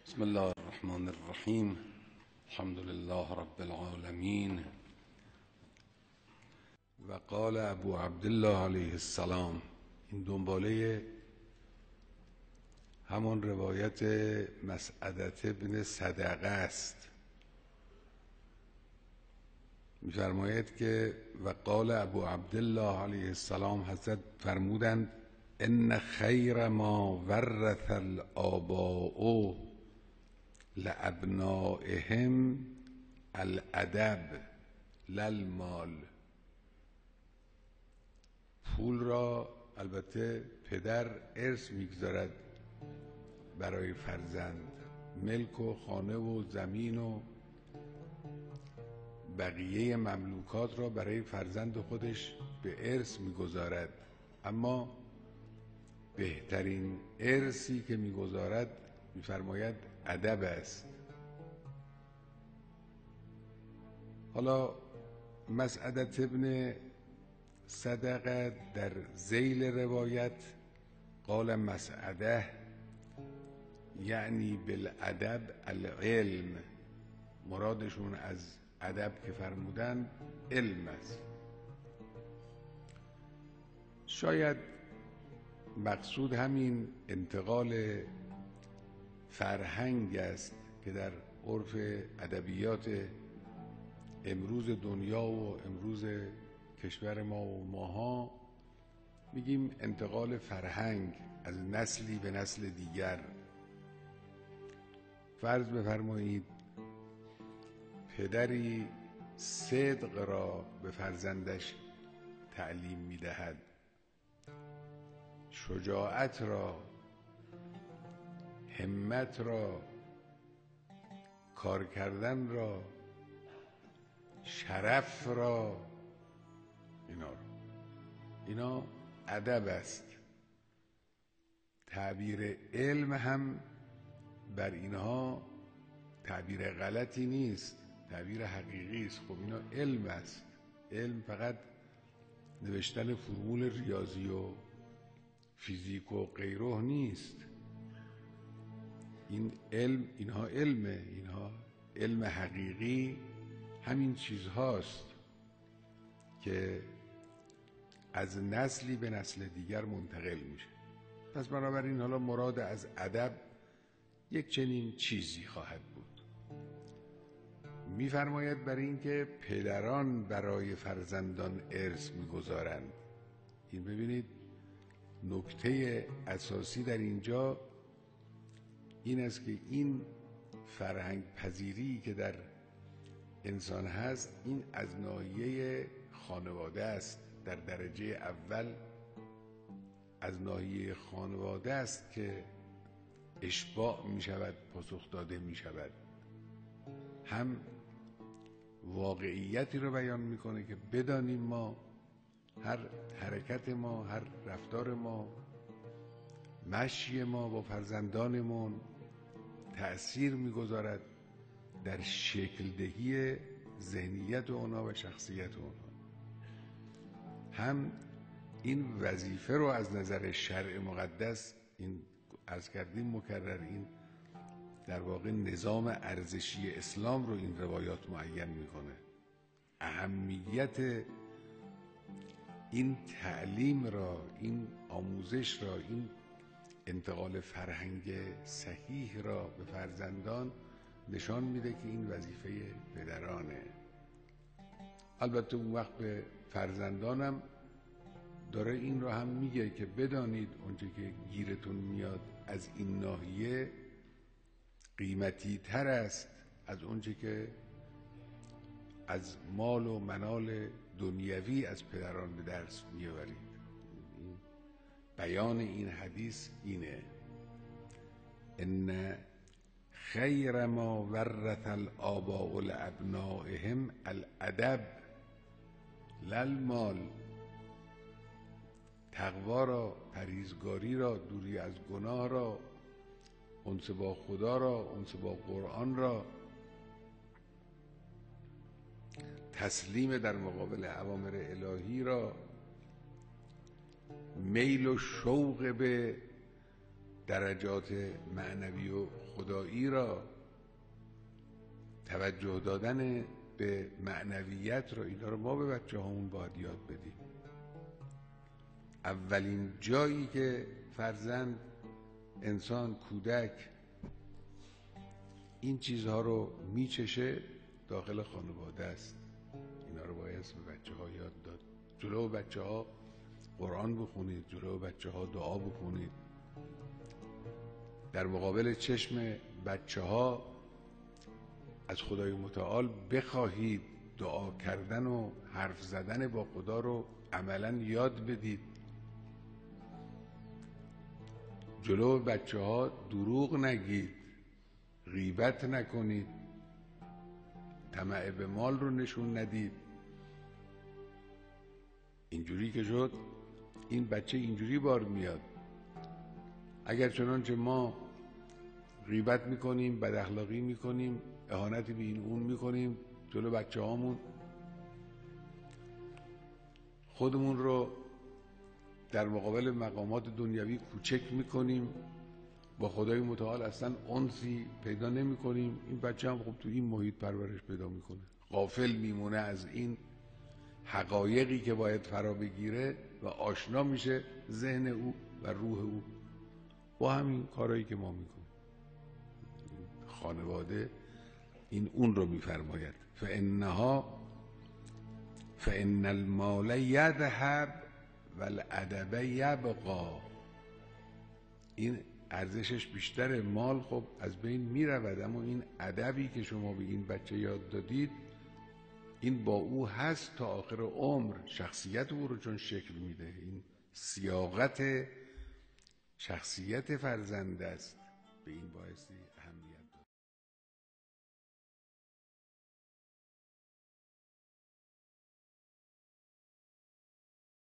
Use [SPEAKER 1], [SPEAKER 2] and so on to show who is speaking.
[SPEAKER 1] بسم الله الرحمن الرحیم. الحمد لله رب العالمین. و قال ابو عبدالله علیه السلام. این دنباله همون روایت مسعدة ابن صدقه است. می‌فرماید که و قال ابو عبدالله علیه السلام، حضرت فرمودند ان خیر ما ورث الآباء لابنائهم الادب لا المال. پول را البته پدر ارث میگذارد برای فرزند، ملک و خانه و زمین و بقیه مملوکات را برای فرزند خودش به ارث میگذارد، اما بهترین ارثی که میگذارد میفرماید ادب است. حالا مسعدة ابن صدقه در ذیل روایت قال مسعده یعنی بالادب العلم، مرادشون از ادب که فرمودن علم است. شاید مقصود همین انتقال فرهنگ است که در عرف ادبیات امروز دنیا و امروز کشور ما و ماها میگیم انتقال فرهنگ از نسلی به نسل دیگر. فرض بفرمایید پدری صدق را به فرزندش تعلیم میدهد، شجاعت را، همت را، کار کردن را، شرف را، اینا ادب است. تعبیر علم هم بر اینها تعبیر غلطی نیست، تعبیر حقیقی است. خب اینا علم است. علم فقط نوشتن فرمول ریاضی و فیزیک و غیره نیست. این علم، اینها علمه، اینها علم حقیقی همین چیزهاست که از نسلی به نسل دیگر منتقل میشه. پس بنابراین حالا مراد از ادب یک چنین چیزی خواهد بود. میفرماید برای اینکه پدران برای فرزندان ارث میگذارند. این ببینید نکته اساسی در اینجا این است که این فرهنگ پذیری که در انسان هست، این از ناحیه خانواده است. در درجه اول از ناحیه خانواده است که اشباع می شود، پاسخ داده می شود. هم واقعیتی رو بیان میکنه که بدانیم ما هر حرکت ما، هر رفتار ما، مشی ما با فرزندانمون تأثیر میگذارد در شکل دهی ذهنیت اونا و شخصیت اونا. هم این وظیفه رو از نظر شرع مقدس، این عرض کردیم مکرر، این در واقع نظام ارزشی اسلام رو این روایات معین میکنه. اهمیت این تعلیم را، این آموزش را، این انتقال فرهنگ صحیح را به فرزندان نشان میده که این وظیفه پدرانه. البته اون وقت به فرزندانم داره این رو هم میگه که بدانید اونچه که گیرتون میاد از این ناحیه قیمتی تر است از اونچه که از مال و منال دنیوی از پدران به درس میآورید. بیان این حدیث اینه: ان خیر ما ورث الآباء لابنائهم الادب لا المال. تقوا را، پرهیزگاری را، دوری از گناه را، انس با خدا را، انس با قرآن را، تسلیم در مقابل اوامر الهی را، میل و شوق به درجات معنوی و خدایی را، توجه دادن به معنویت را، اینا رو ما به بچه هامون باید یاد بدیم. اولین جایی که فرزند، انسان، کودک این چیزها رو میچشه داخل خانواده است. اینا رو باید به بچه ها یاد داد. جلو بچه ها قرآن بخونید، جلو بچه ها دعا بخونید، در مقابل چشم بچه ها از خدای متعال بخواهید دعا کردن و حرف زدن با خدا رو عملا یاد بدید. جلو بچه ها دروغ نگید، غیبت نکنید، طمع به مال رو نشون ندید. اینجوری که شد این بچه اینجوری بار میاد. اگر چنانچه ما غیبت میکنیم، بد اخلاقی میکنیم، اهانتی به این اون میکنیم جلو بچه هامون، خودمون رو در مقابل مقامات دنیوی کوچک میکنیم، با خدای متعال اصلا انسی پیدا نمی کنیم. این بچه هم خب تو این محیط پرورش پیدا میکنه، غافل میمونه از این حقایقی که باید فرا بگیره و آشنا میشه ذهن او و روح او با همین کارهایی که ما میکنیم. خانواده این اون رو میفرماید فإن المال یذهب والادب یبقی. این ارزشش بیشتره، مال خب از بین میرود، اما این ادبی که شما به این بچه یاد دادید این با او هست تا آخر عمر، شخصیت او رو چون شکل میده. این صیاغت شخصیت فرزند است، به این باعثی اهمیت داره.